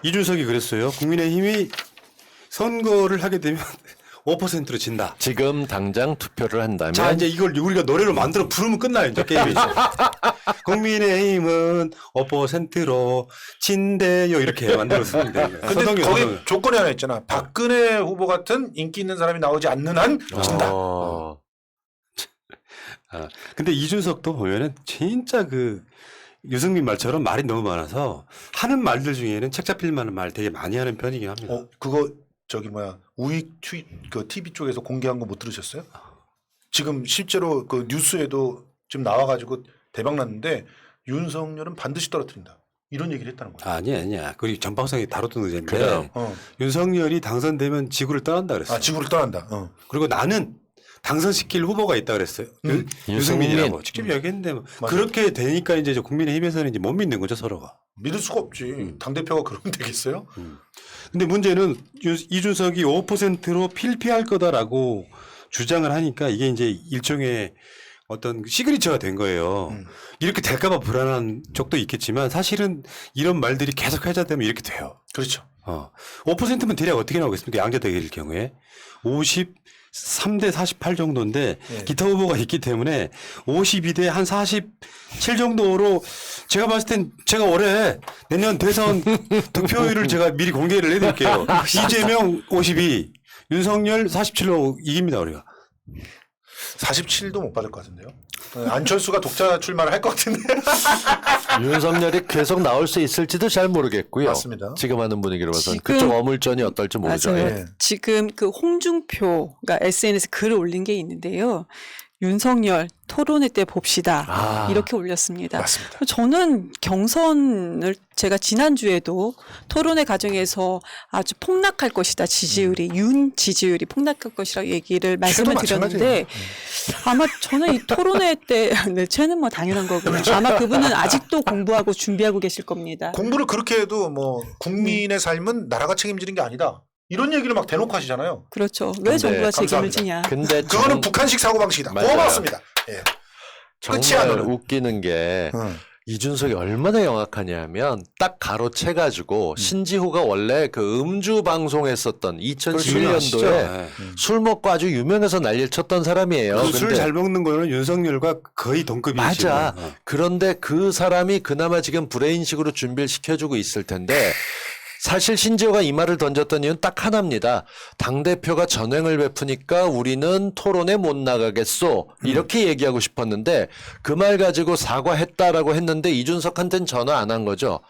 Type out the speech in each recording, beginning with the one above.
이준석이 그랬어요. 국민의힘이 선거를 하게 되면 5%로 진다. 지금 당장 투표를 한다면 자, 이제 이걸 우리가 노래로 만들어 부르면 끝나요. 이제 게임이. 국민의힘은 5%로 진대요. 이렇게 만들었습니다. 근데 거기 조건이 하나 있잖아. 박근혜 후보 같은 인기 있는 사람이 나오지 않는 한 진다. 근데 이준석도 보면은 진짜 그 유승민 말처럼 말이 너무 많아서 하는 말들 중에는 책 잡힐 만한 말 되게 많이 하는 편이긴 합니다. 그거 저기 뭐야 우익 그 TV 쪽에서 공개한 거 못 들으셨어요? 지금 실제로 그 뉴스에도 지금 나와가지고 대박 났는데 윤석열은 반드시 떨어뜨린다. 이런 얘기를 했다는 거예요. 아니야. 그리고 전방송에 다뤘던 의제인데 그래요. 윤석열이 당선되면 지구를 떠난다 그랬어요. 지구를 떠난다. 그리고 나는 당선시킬 후보가 있다 그랬어요. 유승민이라고 직접 얘기했는데 그렇게 되니까 이제 국민의힘에서는 이제 못 믿는 거죠 서로가. 믿을 수가 없지. 당 대표가 그러면 되겠어요? 근데 문제는 이준석이 5%로 필피할 거다라고 주장을 하니까 이게 이제 일종의 어떤 시그니처가 된 거예요. 이렇게 될까봐 불안한 적도 있겠지만 사실은 이런 말들이 계속 회자되면 이렇게 돼요. 그렇죠. 5%면 대략 어떻게 나오겠습니까? 양자대결일 경우에 53대 48 정도인데 기타 후보가 있기 때문에 52대 한 47 정도로 제가 봤을 땐 제가 올해 내년 대선 득표율을 제가 미리 공개를 해드릴게요. 이재명 52, 윤석열 47로 이깁니다 우리가. 47도 못 받을 것 같은데요. 안철수가 독자 출마를 할 것 같은데. 윤석열이 계속 나올 수 있을지도 잘 모르겠고요. 맞습니다. 지금 하는 분위기로 봐서는 그쪽 어물전이 어떨지 모르죠. 맞아요. 예. 지금 그 홍준표가 SNS 글을 올린 게 있는데요. 윤석열 토론회 때 봅시다. 이렇게 올렸습니다. 맞습니다. 저는 경선을 제가 지난주에도 토론회 과정에서 아주 폭락할 것이다. 지지율이 윤 지지율이 폭락할 것이라고 얘기를 말씀을 드렸는데 아마 저는 이 토론회 때 네, 쟤는 뭐 당연한 거고요. 아마 그분은 아직도 공부하고 준비하고 계실 겁니다. 공부를 그렇게 해도 뭐 국민의 삶은 나라가 책임지는 게 아니다. 이런 얘기를 막 대놓고 하시잖아요. 그렇죠. 왜 정부가 책임을 감사합니다. 지냐. 근데 그거는 북한식 사고방식이다. 맞아요. 고맙습니다. 예. 끝이야 정말 너는. 웃기는 게 이준석이 얼마나 영악하냐면 딱 가로채가지고 신지호가 원래 그 음주 방송했었던 2011년도에 술 먹고 아주 유명해서 난리를 쳤던 사람이에요. 술 잘 먹는 거는 윤석열과 거의 동급이시죠. 맞아. 그런데 그 사람이 그나마 지금 브레인식으로 준비를 시켜주고 있을 텐데 사실 신지호가 이 말을 던졌던 이유는 딱 하나입니다. 당대표가 전횡을 베푸니까 우리는 토론에 못 나가겠소. 이렇게 얘기하고 싶었는데 그 말 가지고 사과했다라고 했는데 이준석한테는 전화 안 한 거죠.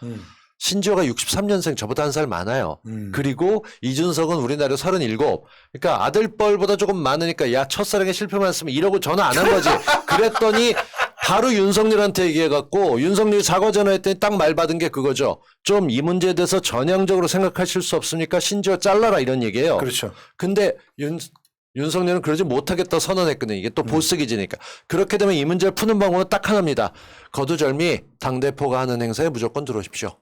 신지호가 63년생 저보다 한 살 많아요. 그리고 이준석은 우리나라 37. 그러니까 아들뻘보다 조금 많으니까 야 첫사랑에 실패만 했으면 이러고 전화 안 한 거지. 그랬더니 바로 윤석열한테 얘기해갖고 윤석열이 사과 전화했더니 딱 말 받은 게 그거죠. 좀 이 문제에 대해서 전향적으로 생각하실 수 없으니까 신지호 잘라라 이런 얘기예요. 그렇죠. 근데 윤석열은 그러지 못하겠다 선언했거든요. 이게 또 보스 기지니까. 그렇게 되면 이 문제를 푸는 방법은 딱 하나입니다. 거두절미 당대표가 하는 행사에 무조건 들어오십시오.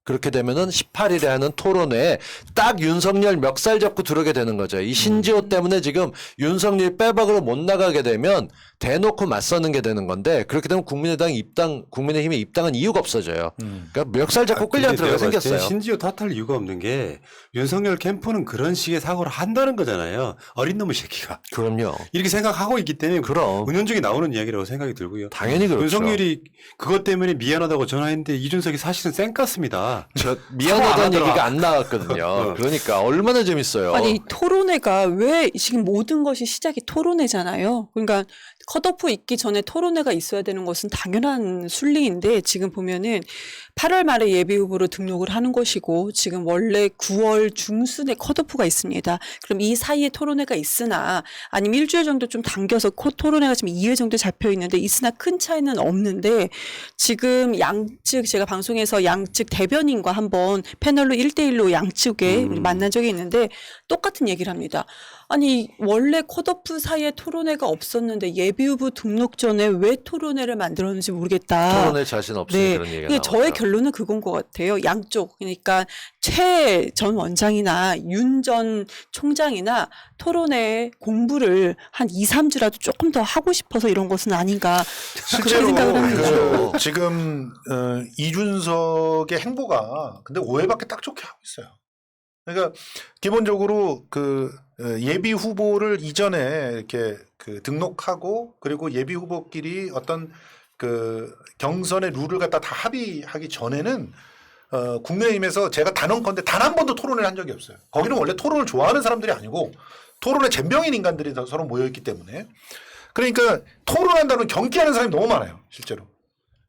그렇게 되면은 18일에 하는 토론회에 딱 윤석열 멱살 잡고 들어오게 되는 거죠. 이 신지호 때문에 지금 윤석열이 빼박으로 못 나가게 되면 대놓고 맞서는 게 되는 건데 그렇게 되면 국민의힘에 입당한 이유가 없어져요. 그러니까 멱살 잡고 끌려 들어가 생겼어요. 신지호 탓할 이유가 없는 게 윤석열 캠프는 그런 식의 사고를 한다는 거잖아요. 어린 놈의 새끼가. 그럼요. 이렇게 생각하고 있기 때문에 그럼. 은연중에 나오는 이야기라고 생각이 들고요. 당연히 그렇죠. 윤석열이 그것 때문에 미안하다고 전화했는데 이준석이 사실은 쌩깠습니다. 미안하다는 얘기가 안 나왔거든요. 그러니까 얼마나 재밌어요. 아니 이 토론회가 왜 지금 모든 것이 시작이 토론회잖아요. 그러니까 컷오프 있기 전에 토론회가 있어야 되는 것은 당연한 순리인데 지금 보면은 8월 말에 예비후보로 등록을 하는 것이고 지금 원래 9월 중순에 컷오프가 있습니다. 그럼 이 사이에 토론회가 있으나 아니면 일주일 정도 좀 당겨서 토론회가 지금 2회 정도 잡혀 있는데 있으나 큰 차이는 없는데 지금 양측 제가 방송에서 양측 대변인과 한번 패널로 1대1로 양측에 만난 적이 있는데 똑같은 얘기를 합니다. 아니 원래 컷오프 사이에 토론회가 없었는데 예비후보 등록 전에 왜 토론회를 만들었는지 모르겠다. 토론에 자신 없으니 네. 그런 얘기가 근데 나오죠. 저의 결론은 그건 것 같아요. 양쪽. 그러니까 최 전 원장이나 윤 전 총장이나 토론회 공부를 한 2, 3주라도 조금 더 하고 싶어서 이런 것은 아닌가. 실제로 그런 생각을 합니다. 지금 이준석의 행보가 근데 오해받기 딱 좋게 하고 있어요. 그러니까 기본적으로 그 예비 후보를 이전에 이렇게 그 등록하고 그리고 예비 후보끼리 어떤 그 경선의 룰을 갖다 다 합의하기 전에는 국민의힘에서 제가 단언컨대 단 한 번도 토론을 한 적이 없어요. 거기는 원래 토론을 좋아하는 사람들이 아니고 토론에 젬병인 인간들이 서로 모여있기 때문에 그러니까 토론한다는 경기하는 사람이 너무 많아요. 실제로.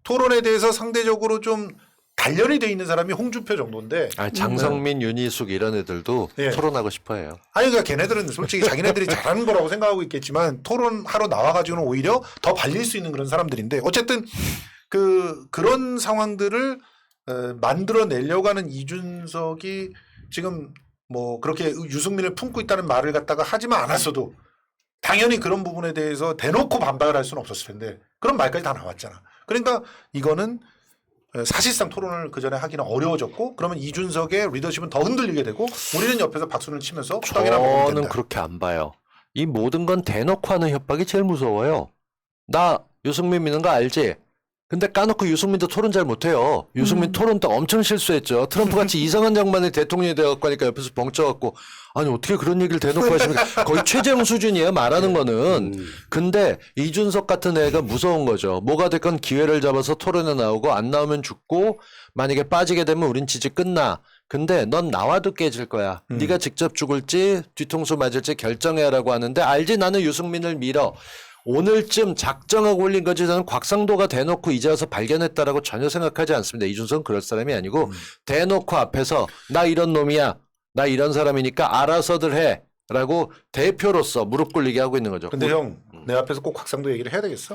토론에 대해서 상대적으로 좀 단련이 돼 있는 사람이 홍준표 정도인데 장성민, 윤희숙 이런 애들도 예. 토론하고 싶어요. 아니 그러니까 걔네들은 솔직히 자기네들이 잘하는 거라고 생각하고 있겠지만 토론하러 나와가지고는 오히려 더 발릴 수 있는 그런 사람들인데 어쨌든 그런 상황들을 만들어내려고 하는 이준석이 지금 뭐 그렇게 유승민을 품고 있다는 말을 갖다가 하지만 않았어도 당연히 그런 부분에 대해서 대놓고 반박을 할 수는 없었을 텐데 그런 말까지 다 나왔잖아. 그러니까 이거는 사실상 토론을 그 전에 하기는 어려워졌고 그러면 이준석의 리더십은 더 흔들리게 되고 우리는 옆에서 박수를 치면서 수당이나 먹으면 저는 된다. 그렇게 안 봐요. 이 모든 건 대놓고 하는 협박이 제일 무서워요. 나 유승민 믿는 거 알지? 근데 까놓고 유승민도 토론 잘 못해요. 유승민 토론 때 엄청 실수했죠. 트럼프 같이 이상한 양반이 대통령이 되어갖고 하니까 옆에서 벙쪄갖고 아니 어떻게 그런 얘기를 대놓고 하십니까? 거의 최재형 수준이에요. 말하는 거는. 근데 이준석 같은 애가 무서운 거죠. 뭐가 됐건 기회를 잡아서 토론에 나오고 안 나오면 죽고 만약에 빠지게 되면 우린 지지 끝나. 근데 넌 나와도 깨질 거야. 네가 직접 죽을지 뒤통수 맞을지 결정해라고 하는데 알지 나는 유승민을 밀어. 오늘쯤 작정하고 올린 거지 저는 곽상도가 대놓고 이제 와서 발견했다라고 전혀 생각하지 않습니다. 이준석은 그럴 사람이 아니고 대놓고 앞에서 나 이런 놈이야. 나 이런 사람이니까 알아서들 해. 라고 대표로서 무릎 꿇리게 하고 있는 거죠. 근데 형 내 앞에서 꼭 곽상도 얘기를 해야 되겠어?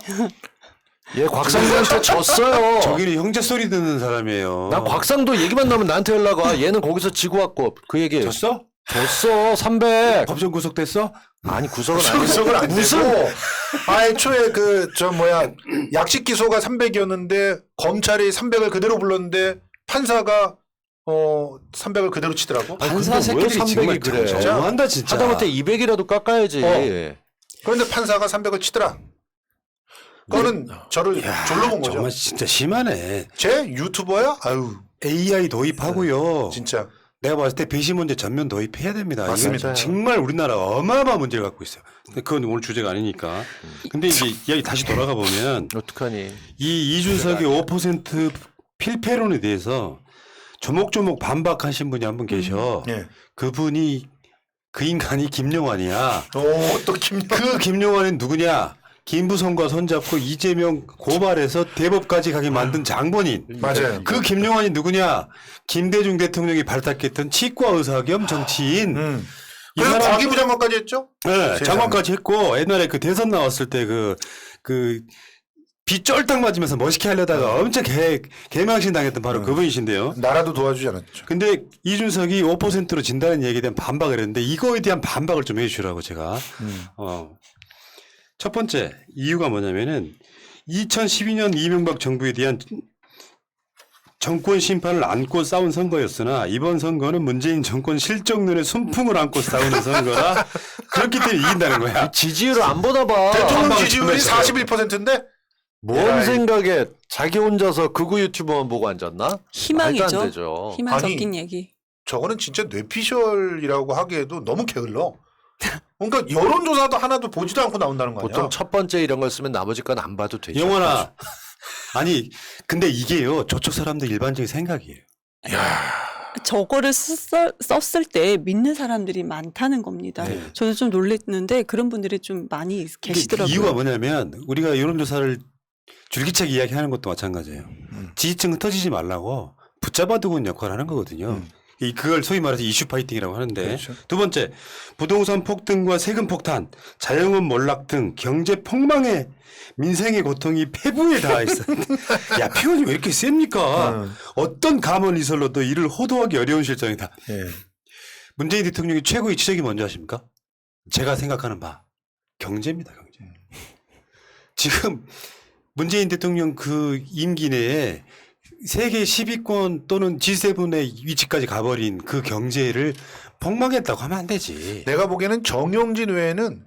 얘 곽상도한테 졌어요. 저기는 형제 소리 듣는 사람이에요. 나 곽상도 얘기만 나오면 나한테 연락 와. 얘는 거기서 지고 왔고 그 얘기 졌어? 졌어 300. 법정 구속됐어? 아니 구속은 아니고 구속을 안 무슨 되고 애초에 약식 기소가 300이었는데 검찰이 300을 그대로 불렀는데 판사가 300을 그대로 치더라고. 판사 새끼들이 정말 그래. 너무한다 진짜. 하다못해 200이라도 깎아야지. 그런데 판사가 300을 치더라. 그거는 저를 졸로 본 거죠. 정말 진짜 심하네. 제 유튜버야? 아유 AI 도입하고요. 진짜. 내가 봤을 때 배심 문제 전면 도입해야 됩니다. 맞습니다. 이건 정말 우리나라 어마어마한 문제를 갖고 있어요. 근데 그건 오늘 주제가 아니니까. 근데 이제 이야기 다시 돌아가 보면 어떡하니. 이 이준석의 5% 필패론에 대해서 조목조목 반박하신 분이 한 분 계셔. 예. 그분이 그 인간이 김용환이야. 또 김. 그 김용환은 누구냐? 김부성과 손잡고 이재명 고발해서 대법까지 가게 만든 장본인. 맞아요. 그 김용환이 누구냐? 김대중 대통령이 발탁했던 치과 의사 겸 정치인. 이 그래서 사람- 과기부 장관까지 했죠? 네, 세상에. 장관까지 했고 옛날에 그 대선 나왔을 때 비 쫄딱 맞으면서 멋있게 하려다가 엄청 개망신 당했던 바로 그분이신데요. 나라도 도와주지 않았죠. 근데 이준석이 5%로 진다는 얘기에 대한 반박을 했는데 이거에 대한 반박을 좀 해주시라고 제가. 첫 번째 이유가 뭐냐면은 2012년 이명박 정부에 대한 정권 심판을 안고 싸운 선거였으나 이번 선거는 문재인 정권 실정론의 순풍을 안고 싸우는 선거라 그렇기 때문에 이긴다는 거야. 지지율을 안 보나 봐. 대통령 반박을 지지율이 좀 했어요. 41%인데 뭔 생각에 자기 혼자서 극우 유튜버만 보고 앉았나? 말도 안 희망이죠. 되죠. 희망 아니, 섞인 얘기. 저거는 진짜 뇌피셜이라고 하기에도 너무 게을러. 그러니까 여론조사도 하나도 보지도 않고 나온다는 거 아니야. 보통 첫 번째 이런 걸 쓰면 나머지 건 안 봐도 되죠. 영원아. 아니 근데 이게요 저쪽 사람들 일반적인 생각이에요. 저거를 썼을 때 믿는 사람들이 많다는 겁니다. 네. 저는 좀 놀랐는데 그런 분들이 좀 많이 계시더라고요. 이유가 뭐냐면 우리가 여론조사를 줄기차게 이야기하는 것도 마찬가지예요. 지지층은 터지지 말라고 붙잡아두고 있는 역할을 하는 거거든요. 그걸 소위 말해서 이슈 파이팅이라고 하는데 그렇죠. 두 번째 부동산 폭등과 세금 폭탄, 자영업 몰락 등 경제 폭망에 민생의 고통이 폐부에 닿아 있어요. 야 표현이 왜 이렇게 셉니까? 어떤 감언 이설로도 이를 호도하기 어려운 실정이다. 예. 문재인 대통령이 최고의 지적이 뭔지 아십니까? 제가 생각하는 바 경제입니다. 경제. 지금 문재인 대통령 그 임기 내에 세계 10위권 또는 G7의 위치까지 가버린 그 경제를 폭망했다고 하면 안 되지. 내가 보기에는 정용진 외에는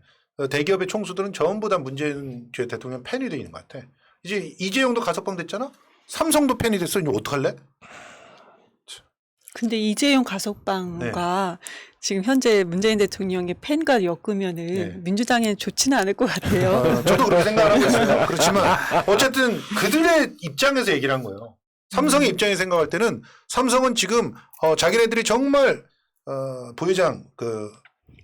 대기업의 총수들은 전부 다 문재인 대통령 팬이 돼 있는 것 같아. 이제 이재용도 가석방 됐잖아. 삼성도 팬이 됐어. 이제 어떡할래? 근데 이재용 가석방과 지금 현재 문재인 대통령의 팬과 엮으면은 민주당에는 좋지는 않을 것 같아요. 저도 그렇게 생각하고 있어요. 그렇지만 어쨌든 그들의 입장에서 얘기를 한 거예요. 삼성의 입장에서 생각할 때는 삼성은 지금 자기네들이 정말 부회장 그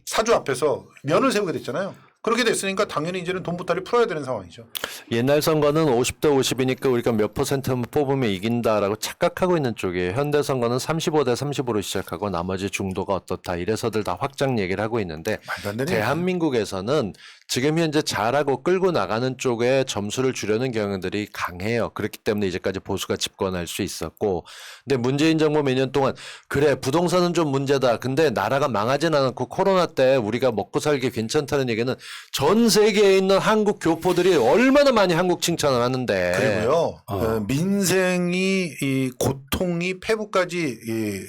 사주 앞에서 면을 세우게 됐잖아요. 그렇게 됐으니까 당연히 이제는 돈부터를 풀어야 되는 상황이죠. 옛날 선거는 50대 50이니까 우리가 몇 퍼센트만 뽑으면 이긴다라고 착각하고 있는 쪽이에요. 현대 선거는 35대 35로 시작하고 나머지 중도가 어떻다 이래서들 다 확장 얘기를 하고 있는데 말도 안 되는 대한민국에서는 지금 현재 잘하고 끌고 나가는 쪽에 점수를 주려는 경향들이 강해요. 그렇기 때문에 이제까지 보수가 집권할 수 있었고 근데 문재인 정부 몇 년 동안 그래 부동산은 좀 문제다. 근데 나라가 망하진 않았고 코로나 때 우리가 먹고 살기 괜찮다는 얘기는 전 세계에 있는 한국 교포들이 얼마나 많이 한국 칭찬을 하는데 그리고요 민생이 이 고통이 폐부까지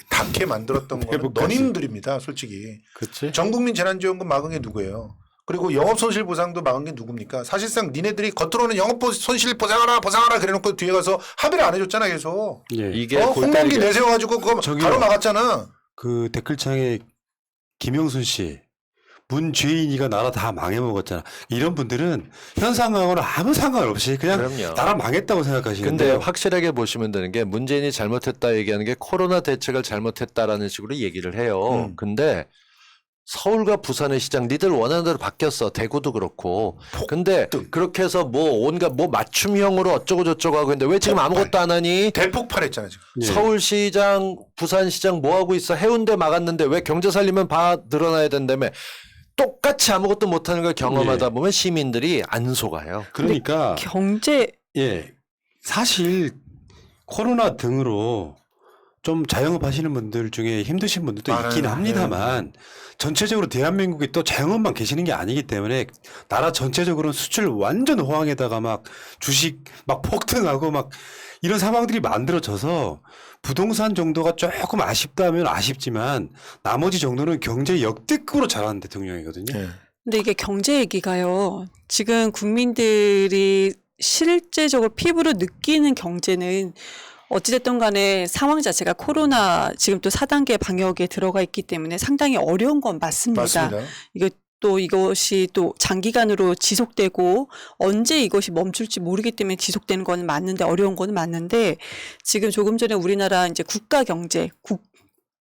닿게 만들었던 거는 너님들입니다. 솔직히 그렇지. 전국민 재난지원금 막은 게 누구예요? 그리고 영업손실보상도 막은 게 누굽니까? 사실상 니네들이 겉으로는 영업손실 보상하라 그래놓고 뒤에 가서 합의를 안 해줬잖아 계속. 예. 이게 홍범기 내세워가지고 그거 바로 막았잖아. 그 댓글창에 김영순 씨, 문죄인이가 나라 다 망해먹었잖아. 이런 분들은 현 상황으로 아무 상관없이 그냥 그럼요. 나라 망했다고 생각하시는데. 근데 확실하게 보시면 되는 게 문재인이 잘못했다 얘기하는 게 코로나 대책을 잘못했다라는 식으로 얘기를 해요. 근데 서울과 부산의 시장 니들 원하는 대로 바뀌었어. 대구도 그렇고. 근데 그렇게 해서 뭐 온갖 뭐 맞춤형으로 어쩌고 저쩌고 하고 있는데 왜 지금 아무것도 안 하니? 대폭발했잖아 지금. 예. 서울시장, 부산시장 뭐 하고 있어? 해운대 막았는데 왜 경제 살리면 봐 늘어나야 된다며. 똑같이 아무것도 못하는 걸 경험하다 보면 시민들이 안 속아요. 그러니까 경제 예 사실 코로나 등으로 좀 자영업 하시는 분들 중에 힘드신 분들도 있긴 합니다만 전체적으로 대한민국이 또 자영업만 계시는 게 아니기 때문에 나라 전체적으로는 수출 완전 호황에다가 막 주식 막 폭등하고 막 이런 상황들이 만들어져서 부동산 정도가 조금 아쉽다면 아쉽지만 나머지 정도는 경제 역대급으로 잘하는 대통령이거든요. 근데 이게 경제 얘기가요. 지금 국민들이 실제적으로 피부로 느끼는 경제는 어찌됐든 간에 상황 자체가 코로나 지금 또 4단계 방역에 들어가 있기 때문에 상당히 어려운 건 맞습니다. 맞습니다. 이것이 또 장기간으로 지속되고 언제 이것이 멈출지 모르기 때문에 지속되는 건 맞는데 어려운 건 맞는데 지금 조금 전에 우리나라 이제 국가 경제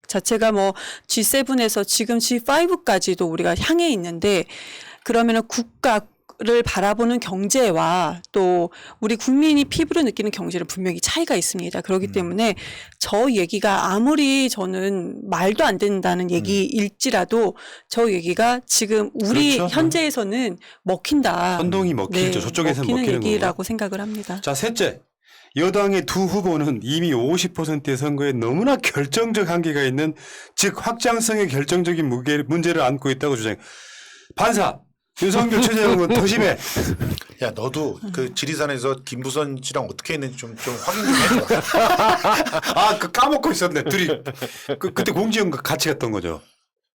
자체가 뭐 G7에서 지금 G5까지도 우리가 향해 있는데 그러면은 국가를 바라보는 경제와 또 우리 국민이 피부로 느끼는 경제는 분명히 차이가 있습니다. 그렇기 때문에 저 얘기가 아무리 저는 말도 안 된다는 얘기일지라도 저 얘기가 지금 우리 그렇죠. 현재에서는 먹힌다. 선동이 먹히죠. 저쪽에서는 먹히는 먹히는 얘기라고 거고. 생각을 합니다. 자, 셋째. 여당의 두 후보는 이미 50%의 선거에 너무나 결정적 한계가 있는 즉 확장성의 결정적인 문제를 안고 있다고 주장해. 반사. 윤석열 최재형은 더 심해. 야 너도 그 지리산에서 김부선 씨랑 어떻게 했는지 좀 확인 좀 해줘. 아, 그 까먹고 있었네. 둘이 그때 공지영 같이 갔던 거죠.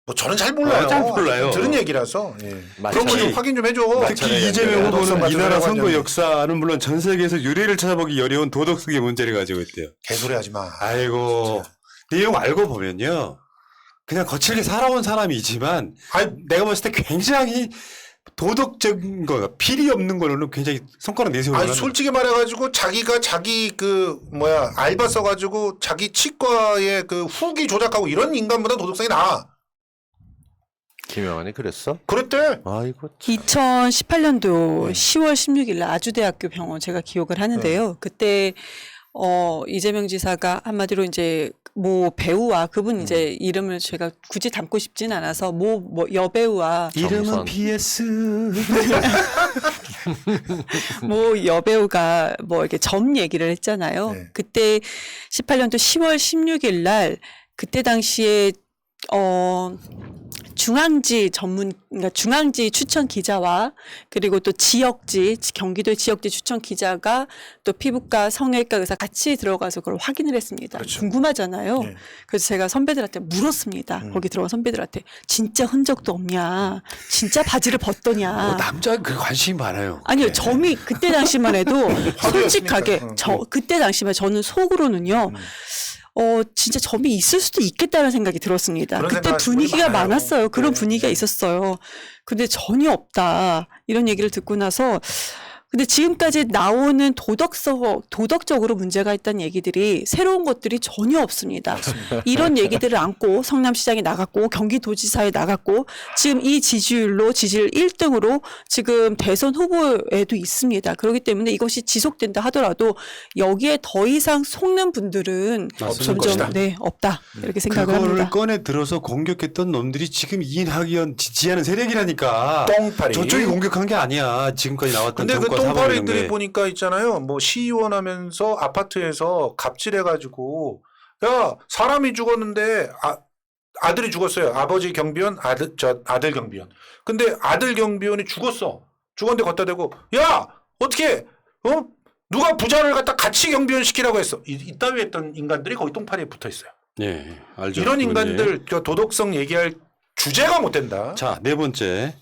뭐 저는 잘 몰라요. 잘 몰라요. 들은 얘기라서. 예. 그런 마찰이- 거 좀 확인 좀 해줘. 특히 이재명 후보는 이 나라 선거 완전히. 역사는 물론 전 세계에서 유례를 찾아보기 어려운 도덕성의 문제를 가지고 있대요. 개소리 하지 마. 아이고, 내용 알고 보면요. 그냥 거칠게 살아온 사람이지만 내가 봤을 때 굉장히 도덕적인 거, 필이 없는 걸로는 굉장히 손가락 내세우는 아니 솔직히 말해가지고 자기가 자기 알바 써가지고 자기 치과의 그 후기 조작하고 이런 인간보다 도덕성이 나아. 김영환이 그랬어? 그랬대. 아이고. 2018년도 10월 16일 날 아주대학교 병원 제가 기억을 하는데요. 그때 이재명 지사가 한마디로 이제 모 배우와 그분 이제 이름을 제가 굳이 담고 싶진 않아서 모 여배우와 이름은 BS. 모 여배우가 뭐 이렇게 점 얘기를 했잖아요. 네. 그때 18년도 10월 16일 날 그때 당시에 중앙지 그러니까 중앙지 추천 기자와 그리고 또 지역지, 경기도 지역지 추천 기자가 또 피부과, 성형외과 의사 같이 들어가서 그걸 확인을 했습니다. 그렇죠. 궁금하잖아요. 예. 그래서 제가 선배들한테 물었습니다. 거기 들어간 선배들한테 진짜 흔적도 없냐? 진짜 바지를 벗더냐? 남자 그 관심이 많아요. 아니요, 점이 그때 당시만 해도 솔직하게 화두였으니까. 그때 당시만 저는 속으로는요. 진짜 점이 있을 수도 있겠다는 생각이 들었습니다. 그런 그때 생각하시는 분위기가 분이 많아요. 많았어요. 그런 네. 분위기가 있었어요. 근데 전혀 없다. 이런 얘기를 듣고 나서 근데 지금까지 나오는 도덕적으로 문제가 있다는 얘기들이 새로운 것들이 전혀 없습니다. 이런 얘기들을 안고 성남시장에 나갔고 경기도지사에 나갔고 지금 이 지지율 1등으로 지금 대선 후보에도 있습니다. 그렇기 때문에 이것이 지속된다 하더라도 여기에 더 이상 속는 분들은 없을 것이다. 네, 없다. 이렇게 생각을 그거를 합니다. 꺼내 들어서 공격했던 놈들이 지금 이낙연 지지하는 세력이라니까. 똥파리. 저쪽이 공격한 게 아니야. 지금까지 나왔던 근데 그 정과 똥파리들이 사법연대. 보니까 있잖아요. 뭐 시의원 하면서 아파트에서 갑질해가지고 야 사람이 죽었는데 아들이 죽었어요. 아버지 경비원, 아들 경비원. 근데 아들 경비원이 죽었어. 죽었는데 걷다 대고 야 어떻게 누가 부자를 갖다 같이 경비원 시키라고 했어. 이따위 했던 인간들이 거기 똥파리에 붙어 있어요. 예, 알죠. 이런 그건데. 인간들 저 도덕성 얘기할 주제가 못 된다. 자, 네 번째.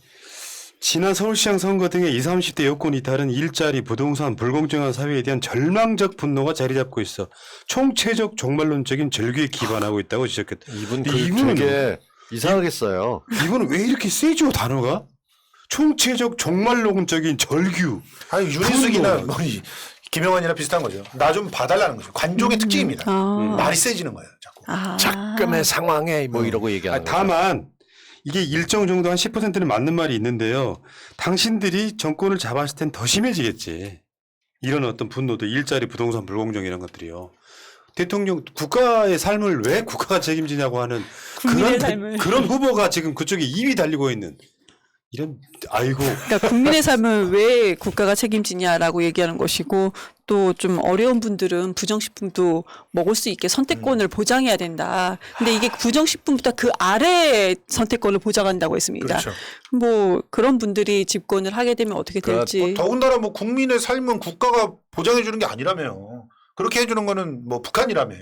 지난 서울시장 선거 등의 20, 30대 여권 이탈은 일자리, 부동산, 불공정한 사회에 대한 절망적 분노가 자리 잡고 있어 총체적 종말론적인 절규에 기반하고 있다고 지적했다. 이분 근데 그 이분은 되게 이상하겠어요. 이거는 왜 이렇게 세죠 단어가? 총체적 종말론적인 절규. 아니 윤희숙이나 분노. 뭐 김영환이나 비슷한 거죠. 나 좀 봐달라는 거죠. 관종의 특징입니다. 말이 세지는 거예요. 자꾸. 작금의 상황에 뭐 이러고 얘기하는 거죠. 다만 이게 일정 정도 한 10%는 맞는 말이 있는데요. 당신들이 정권을 잡았을 땐 더 심해지겠지. 이런 어떤 분노도 일자리, 부동산, 불공정 이런 것들이요. 대통령 국가의 삶을 왜 국가가 책임지냐고 하는 국민의 삶을. 그런 후보가 지금 그쪽에 2위 달리고 있는 이런 아이고 그러니까 국민의 삶을 왜 국가가 책임지냐라고 얘기하는 것이고 또 좀 어려운 분들은 부정식품도 먹을 수 있게 선택권을 보장해야 된다. 근데 이게 부정식품보다 그 아래 선택권을 보장한다고 했습니다. 그렇죠. 뭐 그런 분들이 집권을 하게 되면 어떻게 될지. 더군다나 뭐 국민의 삶은 국가가 보장해 주는 게 아니라며요. 그렇게 해주는 거는 뭐 북한이라며.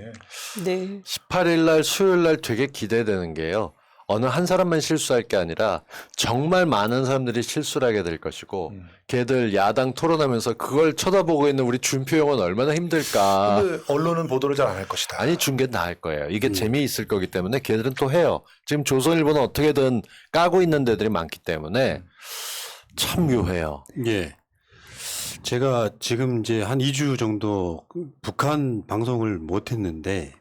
네. 18일 날 수요일 날 되게 기대되는 게요. 어느 한 사람만 실수할 게 아니라 정말 많은 사람들이 실수를 하게 될 것이고 걔들 야당 토론하면서 그걸 쳐다보고 있는 우리 준표 형은 얼마나 힘들까. 근데 언론은 보도를 잘 안 할 것이다. 아니 중계는 나을 거예요. 이게 재미있을 거기 때문에 걔들은 또 해요. 지금 조선일보는 어떻게든 까고 있는 데들이 많기 때문에 참 묘해요. 예. 제가 지금 이제 한 2주 정도 북한 방송을 못 했는데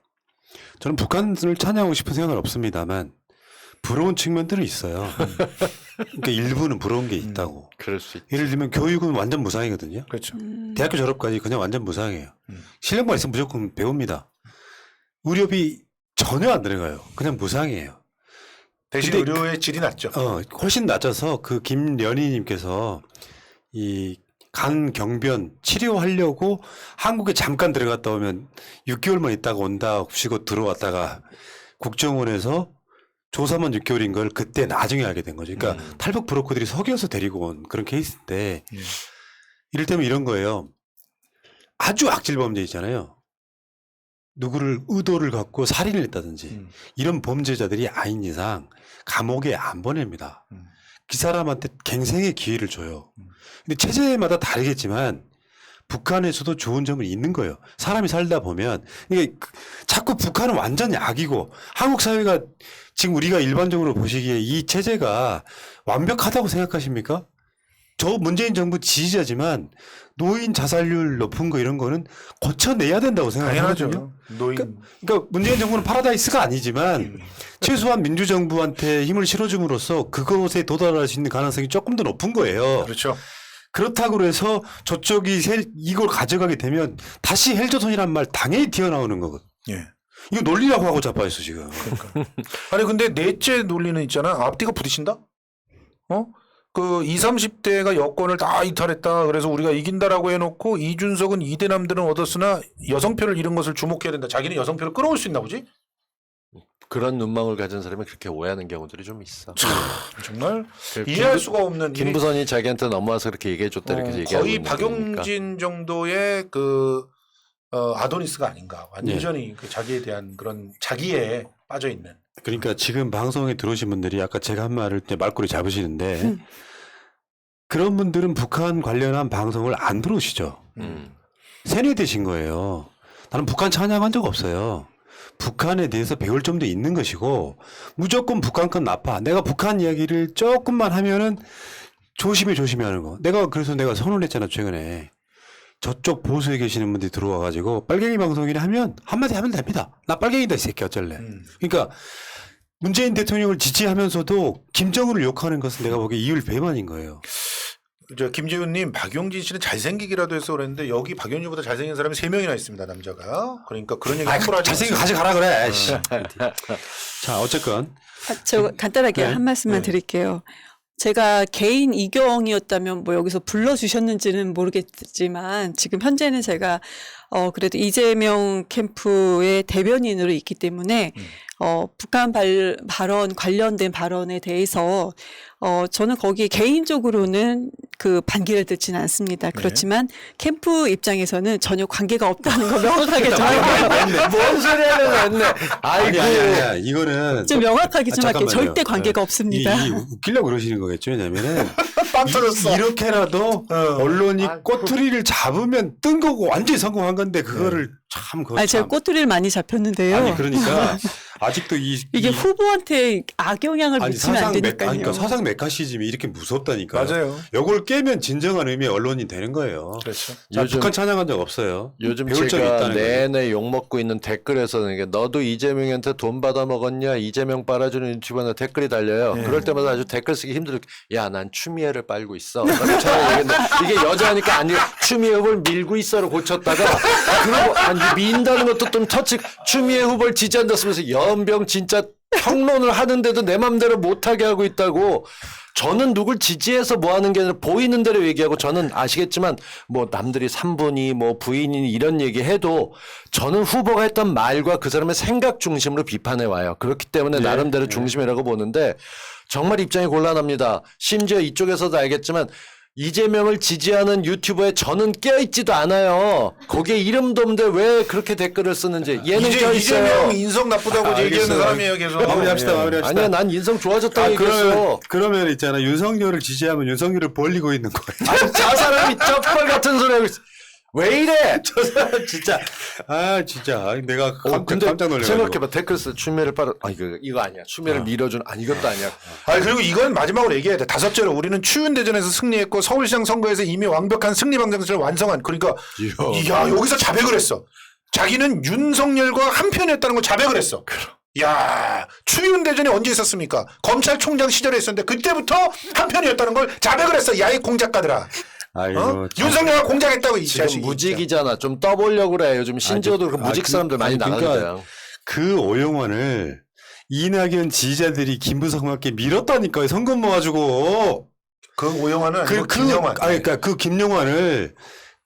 저는 북한을 찬양하고 싶은 생각은 없습니다만 부러운 측면들은 있어요. 그러니까 일부는 부러운 게 있다고. 그럴 수 있죠. 예를 들면 교육은 완전 무상이거든요. 그렇죠. 대학교 졸업까지 그냥 완전 무상이에요. 실력만 있으면 무조건 배웁니다. 의료비 전혀 안 들어가요. 그냥 무상이에요. 대신 근데 의료의 질이 낮죠. 훨씬 낮아서 그 김연희님께서 이 간 경변 치료하려고 한국에 잠깐 들어갔다 오면 6개월만 있다가 온다 쉬고 들어왔다가 국정원에서 조사만 6개월인 걸 그때 나중에 알게 된 거죠. 그러니까 탈북 브로커들이 속여서 데리고 온 그런 케이스인데 이를테면 이런 거예요. 아주 악질 범죄 있잖아요. 누구를 의도를 갖고 살인을 했다든지 이런 범죄자들이 아닌 이상 감옥에 안 보냅니다. 그 사람한테 갱생의 기회를 줘요. 근데 체제마다 다르겠지만 북한에서도 좋은 점은 있는 거예요. 사람이 살다 보면 이게 자꾸 북한은 완전 약이고 한국 사회가 지금 우리가 일반적으로 보시기에 이 체제가 완벽하다고 생각하십니까? 저 문재인 정부 지지자지만 노인 자살률 높은 거 이런 거는 고쳐내야 된다고 생각하거든요. 당연하죠. 노인. 그러니까 문재인 정부는 파라다이스가 아니지만 최소한 민주정부한테 힘을 실어줌으로써 그것에 도달할 수 있는 가능성이 조금 더 높은 거예요. 그렇죠. 그렇다고 해서 저쪽이 이걸 가져가게 되면 다시 헬조선이란 말 당연히 튀어나오는 거거든. 예. 이거 논리라고 하고 자빠졌어 지금. 그러니까. 아니 근데 넷째 논리는 있잖아. 앞뒤가 부딪힌다? 그 20, 30대가 여권을 다 이탈했다. 그래서 우리가 이긴다라고 해놓고 이준석은 2대 남들은 얻었으나 여성표를 잃은 것을 주목해야 된다. 자기는 여성표를 끌어올 수 있나 보지? 그런 눈망울 가진 사람이 그렇게 오해하는 경우들이 좀 있어. 정말 그 이해할 수가 없는 김부선이 자기한테 넘어와서 그렇게 얘기해줬다 이렇게 얘기하고 거의 있는 거니까. 박용진 정도의 그 아도니스가 아닌가. 완전히 그 자기에 대한 그런 자기에 빠져 있는. 그러니까 지금 방송에 들어오신 분들이 아까 제가 한 말을 때 말꼬리 잡으시는데 그런 분들은 북한 관련한 방송을 안 들어오시죠. 세뇌되신 거예요. 나는 북한 찬양한 적 없어요. 북한에 대해서 배울 점도 있는 것이고 무조건 북한 건 나빠. 내가 북한 이야기를 조금만 하면은 조심히 하는 거. 그래서 내가 선언했잖아 최근에. 저쪽 보수에 계시는 분들이 들어와 가지고 빨갱이 방송이라 하면 한마디 하면 됩니다. 나 빨갱이다 이 새끼 어쩔래. 그러니까 문재인 대통령을 지지하면서도 김정은을 욕하는 것은 내가 보기에 이율 배반인 거예요. 저 김재훈님, 박용진 씨는 잘생기기라도 해서 그랬는데 여기 박용진보다 잘생긴 사람이 3명이나 있습니다, 남자가. 그러니까 그런 얘기 함부로 하지 잘생긴 마세요. 가져가라 그래. 자 어쨌건 저 간단하게 네. 한 말씀만 드릴게요. 제가 개인 이경이었다면 뭐 여기서 불러주셨는지는 모르겠지만 지금 현재는 제가 그래도 이재명 캠프의 대변인으로 있기 때문에 북한 발언 관련된 발언에 대해서 저는 거기 개인적으로는 그 반기를 듣지는 않습니다. 그렇지만 캠프 입장에서는 전혀 관계가 없다는 거 명확하게 좀 할게요. 뭔 소리 하려고 했네. 아이고. 아니 이거는 좀 명확하게 좀 할게요. 잠깐만요. 절대 관계가 없습니다. 웃기려고 그러시는 거겠죠. 왜냐면은 빵 터졌어. 이렇게라도 언론이 꼬투리를 잡으면 뜬 거고 완전히 성공한 건데 그거를 참 그거 아니, 제가 참. 꼬투리를 많이 잡혔는데요. 아니 그러니까 아직도 이게 후보한테 악영향을 아니 미치면 안 되니까요. 그러니까 사상 메카시즘이 이렇게 무섭다니까. 맞아요. 요걸 깨면 진정한 의미의 언론이 되는 거예요. 그렇죠. 자, 요즘- 북한 찬양한 적 없어요. 요즘 배울 점이 제가 있다는 거예요. 내내 욕먹고 있는 댓글에서는 이게 너도 이재명한테 돈 받아 먹었냐 이재명 빨아주는 유튜버나 댓글이 달려요. 그럴 때마다 아주 댓글 쓰기 힘들어. 야, 난 추미애를 빨고 있어. 이게 여자니까 아니 추미애 후보를 밀고 있어로 고쳤다가 그러고 아니 민다는 것도 좀 터치 추미애 후보를 지지한다 쓰면서 연병 진짜 평론을 하는데도 내 맘대로 못하게 하고 있다고. 저는 누굴 지지해서 뭐 하는 게 아니라 보이는 대로 얘기하고 저는 아시겠지만 뭐 남들이 3분이 뭐 부인이 이런 얘기 해도 저는 후보가 했던 말과 그 사람의 생각 중심으로 비판해 와요. 그렇기 때문에 나름대로 중심이라고 보는데 정말 입장이 곤란합니다. 심지어 이쪽에서도 알겠지만 이재명을 지지하는 유튜버에 저는 껴있지도 않아요. 거기에 이름도 없는데 왜 그렇게 댓글을 쓰는지 얘는 껴있어요. 이재명 인성 나쁘다고 얘기하는 알겠어요. 사람이에요, 계속. 마무리합시다. 아니야 난 인성 좋아졌다고 얘기했어. 그러면 있잖아. 윤석열을 지지하면 윤석열을 벌리고 있는 거예요. 아니, 저 사람이 쩍벌 같은 소리 하고 있어. 왜 이래? 저 사람 진짜 진짜 내가 근데 깜짝 놀래가지고. 생각해봐 댓글 써 추미애를 빨아 이거 아니야 추미애를 밀어준 이것도 아니야. 그리고 이건 마지막으로 얘기해야 돼. 5째로 우리는 추윤대전에서 승리했고 서울시장 선거에서 이미 완벽한 승리 방정식을 완성한. 그러니까 야 여기서 자백을 했어. 자기는 윤석열과 한편이었다는 걸 자백을 했어. 야 추윤대전이 언제 있었습니까? 검찰총장 시절에 있었는데 그때부터 한편이었다는 걸 자백을 했어. 야 이 공작가들아. 아이고, 참. 윤석열과 공작했다고 이 지금 자식이. 무직이잖아. 좀 떠보려고 그래. 요즘 신조어도 무직 사람들 많이 나가는데요. 그 오영환을 이낙연 지지자들이 김부성한테 밀었다니까요. 선거 모아주고. 그 오영환은 아니고 김영환. 그러니까 그 김영환을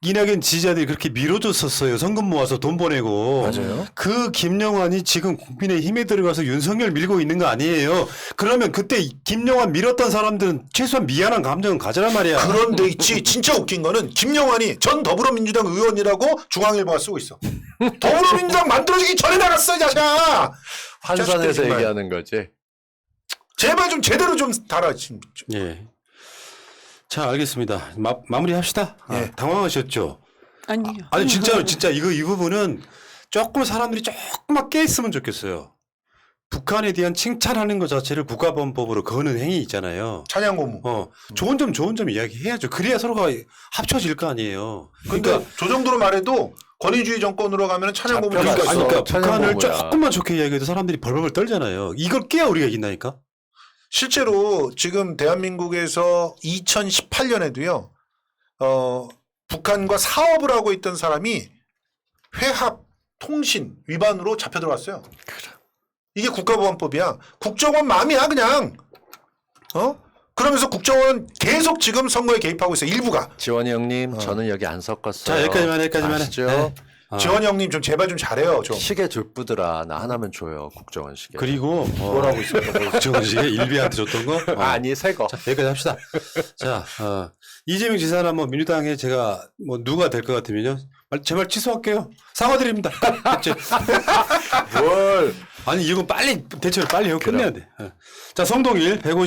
이낙연 지지자들이 그렇게 밀어줬었어요. 선금 모아서 돈 보내고. 맞아요. 그 김영환이 지금 국민의힘에 들어가서 윤석열 밀고 있는 거 아니에요. 그러면 그때 김영환 밀었던 사람들은 최소한 미안한 감정은 가져란 말이야. 그런데 있지 진짜 웃긴 거는 김영환이 전 더불어민주당 의원이라고 중앙일보가 쓰고 있어. 더불어민주당 만들어지기 전에 나갔어 이 자식아. 환산해서 정말. 얘기하는 거지. 제발 좀 제대로 좀 달아. 지금. 예. 자, 알겠습니다. 마무리합시다. 예. 당황하셨죠? 아니요. 아니 진짜로 진짜 이 부분은 조금 사람들이 조금만 깨 있으면 좋겠어요. 북한에 대한 칭찬하는 것 자체를 국가범법으로 거는 행위 있잖아요. 찬양 고무. 좋은 점 이야기해야죠. 그래야 서로가 합쳐질 거 아니에요. 그러니까 저 정도로 말해도 권위주의 정권으로 가면 찬양 고무 잡혀갔어. 있어. 그러니까 찬양 북한을 보고야. 조금만 좋게 이야기해도 사람들이 벌벌 떨잖아요. 이걸 깨야 우리가 이긴다니까. 실제로 지금 대한민국에서 2018년에도요. 북한과 사업을 하고 있던 사람이 회합 통신 위반으로 잡혀 들어갔어요. 이게 국가보안법이야. 국정원 맘이야 그냥. 그러면서 국정원 계속 지금 선거에 개입하고 있어요. 일부가. 지원이 형님 저는 여기 안 섞었어요. 자 여기까지만 해. 아시죠? 네. 지원이 형님 좀 제발 좀 잘해요. 좀. 시계 줄뿌들아 나 하나면 줘요 국정원 시계. 그리고 뭐라고 있습니까? 박정원 씨가 일비한테 줬던 거. 아니 새거. 자, 여기까지 합시다. 자, 이재명 지사나 뭐 민주당에 제가 뭐 누가 될 것 같으면요. 제발 취소할게요. 사과드립니다. 됐지? 뭘? 아니, 이건 빨리, 대처를 빨리 하고 끝내야 돼. 자, 성동일 150